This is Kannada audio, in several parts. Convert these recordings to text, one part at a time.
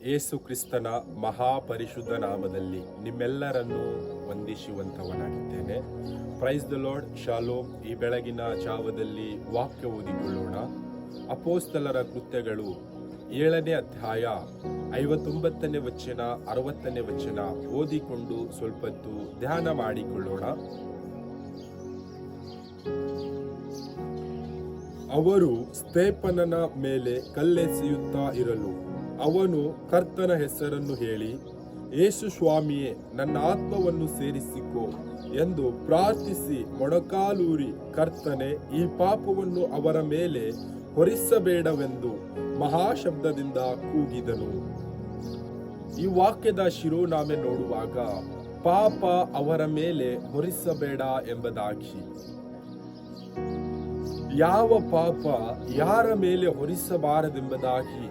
ಯೇಸು ಕ್ರಿಸ್ತನ ಮಹಾಪರಿಶುದ್ಧ ನಾಮದಲ್ಲಿ ನಿಮ್ಮೆಲ್ಲರನ್ನೂ ವಂದಿಸುವಂತವನಾಗಿದ್ದೇನೆ. Praise the lord. ಶಾಲೋಮ್. ಈ ಬೆಳಗಿನ ಜಾವದಲ್ಲಿ ವಾಕ್ಯ ಓದಿಕೊಳ್ಳೋಣ. ಅಪೋಸ್ತಲರ ಕೃತ್ಯಗಳು 7ನೇ ಅಧ್ಯಾಯ 59ನೇ ವಚನ 60ನೇ ವಚನ ಓದಿಕೊಂಡು ಸ್ವಲ್ಪತ್ತು ಧ್ಯಾನ ಮಾಡಿಕೊಳ್ಳೋಣ. ಅವರು ಸ್ತೇಫನನ ಮೇಲೆ ಕಲ್ಲೆಸೆಯುತ್ತಾ ಇರಲು ಅವನು ಕರ್ತನ ಹೆಸರನ್ನು ಹೇಳಿ, ಯೇಸು ಸ್ವಾಮಿಯೇ, ನನ್ನ ಆತ್ಮವನ್ನು ಸೇರಿಸಿಕೋ ಎಂದು ಪ್ರಾರ್ಥಿಸಿ ಮೊಣಕಾಲೂರಿ, ಕರ್ತನೆ, ಈ ಪಾಪವನ್ನು ಅವರ ಮೇಲೆ ಹೊರಿಸಬೇಡವೆಂದು ಮಹಾಶಬ್ದದಿಂದ ಕೂಗಿದನು. ಈ ವಾಕ್ಯದ ಶಿರೋನಾಮೆ ನೋಡುವಾಗ ಪಾಪ ಅವರ ಮೇಲೆ ಹೊರಿಸಬೇಡ ಎಂಬುದಾಗಿ, ಯಾವ ಪಾಪ ಯಾರ ಮೇಲೆ ಹೊರಿಸಬಾರದೆಂಬುದಾಗಿ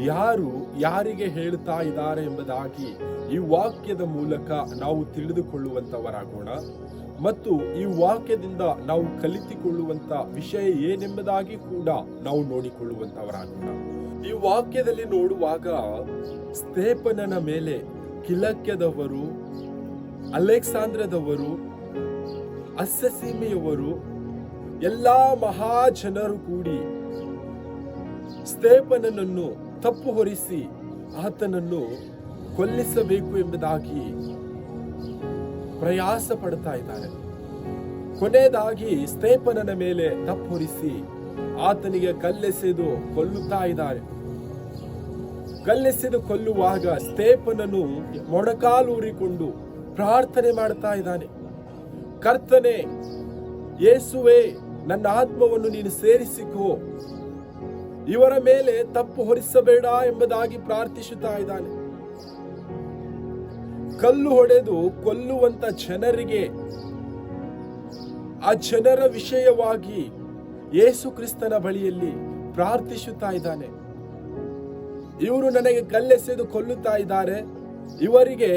ಯಾರು ಯಾರಿಗೆ ಹೇಳ್ತಾ ಇದ್ದಾರೆ ಎಂಬುದಾಗಿ ಈ ವಾಕ್ಯದ ಮೂಲಕ ನಾವು ತಿಳಿದುಕೊಳ್ಳುವಂತವರಾಗೋಣ. ಮತ್ತು ಈ ವಾಕ್ಯದಿಂದ ನಾವು ಕಲಿತುಕೊಳ್ಳುವಂತ ವಿಷಯ ಏನೆಂಬುದಾಗಿ ಕೂಡ ನಾವು ನೋಡಿಕೊಳ್ಳುವಂತವರಾಗೋಣ. ಈ ವಾಕ್ಯದಲ್ಲಿ ನೋಡುವಾಗ ಸ್ತೇಫನನ ಮೇಲೆ ಕಿಲಕ್ಯದವರು, ಅಲೆಕ್ಸಾಂದ್ರದವರು, ಅಸ್ಸಸೀಮೆಯವರು, ಎಲ್ಲಾ ಮಹಾಜನರು ಕೂಡಿ ಸ್ತೇಫನನನ್ನು ತಪ್ಪು ಹೊರಿಸಿ ಆತನನ್ನು ಕೊಲ್ಲಿಸಬೇಕು ಎಂಬುದಾಗಿ ಪ್ರಯಾಸ ಪಡ್ತಾ ಇದ್ದಾರೆ. ಕೊನೆಯದಾಗಿ ಸ್ತೇಫನನ ಮೇಲೆ ತಪ್ಪು ಹೊರಿಸಿ ಆತನಿಗೆ ಕಲ್ಲೆಸೆದು ಕೊಲ್ಲುತ್ತಾ ಇದ್ದಾರೆ. ಕಲ್ಲೆಸೆದು ಕೊಲ್ಲುವಾಗ ಸ್ತೇಫನನು ಮೊಣಕಾಲೂರಿಕೊಂಡು ಪ್ರಾರ್ಥನೆ ಮಾಡ್ತಾ ಇದ್ದಾನೆ. ಕರ್ತನೆ, ಯೇಸುವೇ, ನನ್ನ ಆತ್ಮವನ್ನು ನೀನು ಸೇರಿಸಿಕೋ, ಇವರ ಮೇಲೆ ತಪ್ಪು ಹೊರಿಸಬೇಡ ಎಂಬುದಾಗಿ ಪ್ರಾರ್ಥಿಸುತ್ತಾ ಇದ್ದಾನೆ. ಕಲ್ಲು ಹೊಡೆದು ಕೊಲ್ಲುವಂತ ಜನರಿಗೆ, ಆ ಜನರ ವಿಷಯವಾಗಿ ಯೇಸು ಕ್ರಿಸ್ತನ ಬಳಿಯಲ್ಲಿ ಪ್ರಾರ್ಥಿಸುತ್ತಾ ಇದ್ದಾನೆ. ಇವರು ನನಗೆ ಕಲ್ಲೆಸೆದು ಕೊಲ್ಲುತ್ತಾ ಇದ್ದಾರೆ, ಇವರಿಗೆ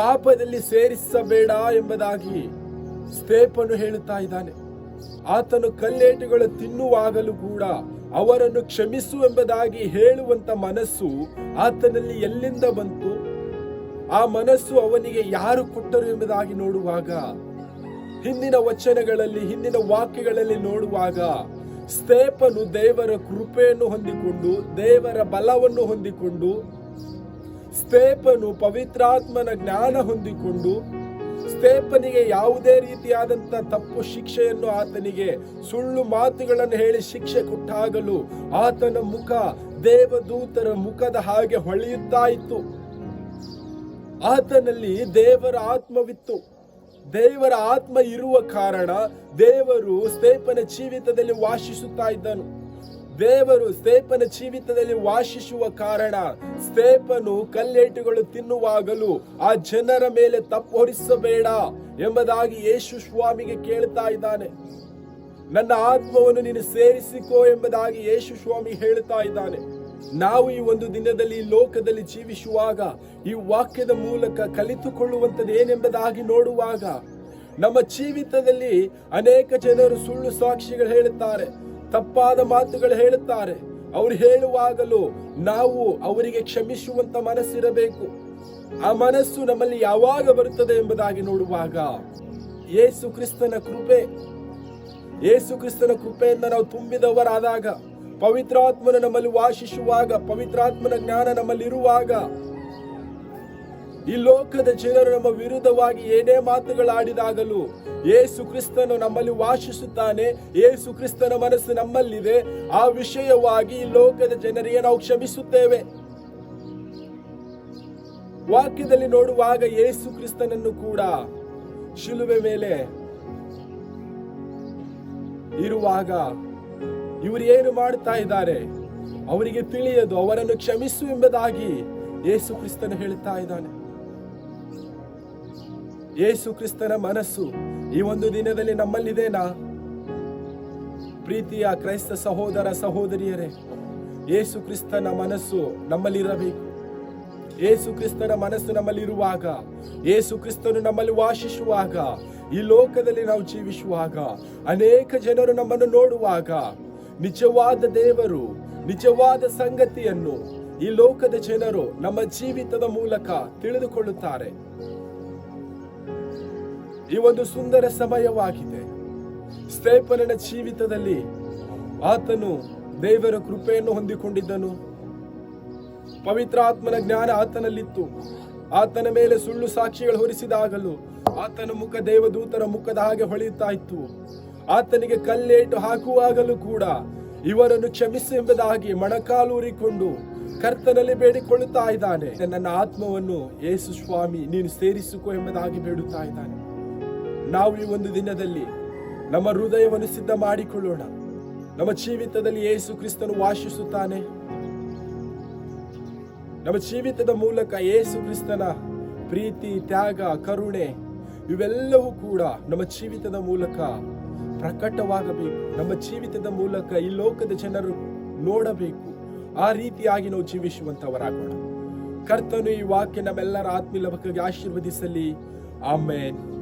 ಪಾಪದಲ್ಲಿ ಸೇರಿಸಬೇಡ ಎಂಬುದಾಗಿ ಸ್ತೇಫನು ಹೇಳುತ್ತಾ ಇದ್ದಾನೆ. ಆತನು ಕಲ್ಲೇಟುಗಳು ತಿನ್ನುವಾಗಲೂ ಕೂಡ ಅವರನ್ನು ಕ್ಷಮಿಸು ಎಂಬುದಾಗಿ ಹೇಳುವಂತ ಮನಸ್ಸು ಆತನಲ್ಲಿ ಎಲ್ಲಿಂದ ಬಂತು? ಆ ಮನಸ್ಸು ಅವನಿಗೆ ಯಾರು ಕೊಟ್ಟರು ಎಂಬುದಾಗಿ ನೋಡುವಾಗ, ಹಿಂದಿನ ವಚನಗಳಲ್ಲಿ, ಹಿಂದಿನ ವಾಕ್ಯಗಳಲ್ಲಿ ನೋಡುವಾಗ, ಸ್ತೇಫನು ದೇವರ ಕೃಪೆಯನ್ನು ಹೊಂದಿಕೊಂಡು, ದೇವರ ಬಲವನ್ನು ಹೊಂದಿಕೊಂಡು, ಸ್ತೇಫನು ಪವಿತ್ರಾತ್ಮನ ಜ್ಞಾನ ಹೊಂದಿಕೊಂಡು, ಸ್ತೇಫನಿಗೆ ಯಾವುದೇ ರೀತಿಯಾದಂತ ತಪ್ಪು ಶಿಕ್ಷೆಯನ್ನು, ಆತನಿಗೆ ಸುಳ್ಳು ಮಾತುಗಳನ್ನು ಹೇಳಿ ಶಿಕ್ಷೆ ಕೊಟ್ಟಾಗಲೂ ಆತನ ಮುಖ ದೇವದೂತರ ಮುಖದ ಹಾಗೆ ಹೊಳೆಯುತ್ತಾ ಇತ್ತು. ಆತನಲ್ಲಿ ದೇವರ ಆತ್ಮವಿತ್ತು. ದೇವರ ಆತ್ಮ ಇರುವ ಕಾರಣ ದೇವರು ಸ್ತೇಫನ ಜೀವಿತದಲ್ಲಿ ವಾಸಿಸುತ್ತಾ ಇದ್ದನು. ದೇವರು ಸ್ತೇಫನ ಜೀವಿತದಲ್ಲಿ ವಾಸಿಸುವ ಕಾರಣ ಸ್ತೇಫನು ಕಲ್ಲೇಟುಗಳು ತಿನ್ನುವಾಗಲೂ ಆ ಜನರ ಮೇಲೆ ತಪ್ಪು ಹೊರಿಸಬೇಡ ಎಂಬುದಾಗಿ ಯೇಸು ಸ್ವಾಮಿಗೆ ಕೇಳ್ತಾ ಇದ್ದಾನೆ. ನನ್ನ ಆತ್ಮವನ್ನು ನೀನು ಸೇರಿಸಿಕೋ ಎಂಬುದಾಗಿ ಯೇಸು ಸ್ವಾಮಿ ಹೇಳ್ತಾ ಇದ್ದಾನೆ. ನಾವು ಈ ಒಂದು ದಿನದಲ್ಲಿ ಈ ಲೋಕದಲ್ಲಿ ಜೀವಿಸುವಾಗ ಈ ವಾಕ್ಯದ ಮೂಲಕ ಕಲಿತುಕೊಳ್ಳುವಂಥದ್ದು ಏನೆಂಬುದಾಗಿ ನೋಡುವಾಗ, ನಮ್ಮ ಜೀವಿತದಲ್ಲಿ ಅನೇಕ ಜನರು ಸುಳ್ಳು ಸಾಕ್ಷಿಗಳು ಹೇಳುತ್ತಾರೆ, ತಪ್ಪಾದ ಮಾತುಗಳು ಹೇಳುತ್ತಾರೆ. ಅವರು ಹೇಳುವಾಗಲೂ ನಾವು ಅವರಿಗೆ ಕ್ಷಮಿಸುವಂತ ಮನಸ್ಸಿರಬೇಕು. ಆ ಮನಸ್ಸು ನಮ್ಮಲ್ಲಿ ಯಾವಾಗ ಬರುತ್ತದೆ ಎಂಬುದಾಗಿ ನೋಡುವಾಗ, ಯೇಸು ಕ್ರಿಸ್ತನ ಕೃಪೆಯಿಂದ ನಾವು ತುಂಬಿದವರಾದಾಗ, ಪವಿತ್ರಾತ್ಮನ ನಮ್ಮಲ್ಲಿ ವಾಸಿಸುವಾಗ, ಪವಿತ್ರಾತ್ಮನ ಜ್ಞಾನ ನಮ್ಮಲ್ಲಿರುವಾಗ, ಈ ಲೋಕದ ಜನರು ನಮ್ಮ ವಿರುದ್ಧವಾಗಿ ಏನೇ ಮಾತುಗಳಾಡಿದಾಗಲೂ ಯೇಸು ಕ್ರಿಸ್ತನು ನಮ್ಮಲ್ಲಿ ವಾಸಿಸುತ್ತಾನೆ. ಯೇಸು ಕ್ರಿಸ್ತನ ಮನಸ್ಸು ನಮ್ಮಲ್ಲಿದೆ. ಆ ವಿಷಯವಾಗಿ ಈ ಲೋಕದ ಜನರಿಗೆ ನಾವು ಕ್ಷಮಿಸುತ್ತೇವೆ. ವಾಕ್ಯದಲ್ಲಿ ನೋಡುವಾಗ ಯೇಸು ಕ್ರಿಸ್ತನನ್ನು ಕೂಡ ಶಿಲುಬೆ ಮೇಲೆ ಇರುವಾಗ ಇವರು ಏನು ಮಾಡುತ್ತಾ ಇದ್ದಾರೆ ಅವರಿಗೆ ತಿಳಿಯದು. ಅವರನ್ನು ಕ್ಷಮಿಸು ಎಂಬುದಾಗಿ ಯೇಸು ಕ್ರಿಸ್ತನು ಹೇಳುತ್ತಾ ಇದ್ದಾನೆ. ಯೇಸು ಕ್ರಿಸ್ತನ ಮನಸ್ಸು ಈ ಒಂದು ದಿನದಲ್ಲಿ ನಮ್ಮಲ್ಲಿದೇನಾ? ಪ್ರೀತಿಯ ಕ್ರೈಸ್ತ ಸಹೋದರ ಸಹೋದರಿಯರೇ, ಯೇಸು ಕ್ರಿಸ್ತನ ಮನಸ್ಸು ನಮ್ಮಲ್ಲಿರಬೇಕು. ಯೇಸು ಕ್ರಿಸ್ತನ ಮನಸ್ಸು ನಮ್ಮಲ್ಲಿರುವಾಗ, ಯೇಸು ಕ್ರಿಸ್ತನು ನಮ್ಮಲ್ಲಿ ವಾಸಿಸುವಾಗ, ಈ ಲೋಕದಲ್ಲಿ ನಾವು ಜೀವಿಸುವಾಗ, ಅನೇಕ ಜನರು ನಮ್ಮನ್ನು ನೋಡುವಾಗ ನಿಜವಾದ ದೇವರು, ನಿಜವಾದ ಸಂಗತಿಯನ್ನು ಈ ಲೋಕದ ಜನರು ನಮ್ಮ ಜೀವಿತದ ಮೂಲಕ ತಿಳಿದುಕೊಳ್ಳುತ್ತಾರೆ. ಈ ಒಂದು ಸುಂದರ ಸಮಯವಾಗಿದೆ. ಸ್ಟೇಫನನ ಜೀವಿತದಲ್ಲಿ ಆತನು ದೇವರ ಕೃಪೆಯನ್ನು ಹೊಂದಿಕೊಂಡಿದ್ದನು. ಪವಿತ್ರಾತ್ಮನ ಜ್ಞಾನ ಆತನಲ್ಲಿತ್ತು. ಆತನ ಮೇಲೆ ಸುಳ್ಳು ಸಾಕ್ಷಿಗಳು ಹೊರಿಸಿದಾಗಲೂ ಆತನ ಮುಖ ದೇವದೂತರ ಮುಖದ ಹಾಗೆ ಹೊಳೆಯುತ್ತಾ ಇತ್ತು. ಆತನಿಗೆ ಕಲ್ಲೇಟು ಹಾಕುವಾಗಲೂ ಕೂಡ ಇವರನ್ನು ಕ್ಷಮಿಸಿ ಎಂಬುದಾಗಿ ಮೊಣಕಾಲೂರಿಕೊಂಡು ಕರ್ತನಲ್ಲಿ ಬೇಡಿಕೊಳ್ಳುತ್ತಾ ಇದ್ದಾನೆ. ನನ್ನ ಆತ್ಮವನ್ನು ಯೇಸು ಸ್ವಾಮಿ ನೀನು ಸೇರಿಸಿಕೊ ಎಂಬುದಾಗಿ ಬೇಡುತ್ತಾ ಇದ್ದಾನೆ. ನಾವು ಈ ಒಂದು ದಿನದಲ್ಲಿ ನಮ್ಮ ಹೃದಯವನ್ನು ಸಿದ್ಧ ಮಾಡಿಕೊಳ್ಳೋಣ. ನಮ್ಮ ಜೀವಿತದಲ್ಲಿ ಯೇಸು ಕ್ರಿಸ್ತನು ವಾಸಿಸುತ್ತಾನೆ. ನಮ್ಮ ಜೀವಿತದ ಮೂಲಕ ಯೇಸು ಕ್ರಿಸ್ತನ ಪ್ರೀತಿ, ತ್ಯಾಗ, ಕರುಣೆ ಇವೆಲ್ಲವೂ ಕೂಡ ನಮ್ಮ ಜೀವಿತದ ಮೂಲಕ ಪ್ರಕಟವಾಗಬೇಕು. ನಮ್ಮ ಜೀವಿತದ ಮೂಲಕ ಈ ಲೋಕದ ಜನರು ನೋಡಬೇಕು. ಆ ರೀತಿಯಾಗಿ ನಾವು ಜೀವಿಸುವಂತವರಾಗೋಣ. ಕರ್ತನು ಈ ವಾಕ್ಯ ನಮ್ಮೆಲ್ಲರ ಆತ್ಮೀಯ ಲೋಕಕ್ಕೆ ಆಶೀರ್ವದಿಸಲಿ. ಆಮೆನ್.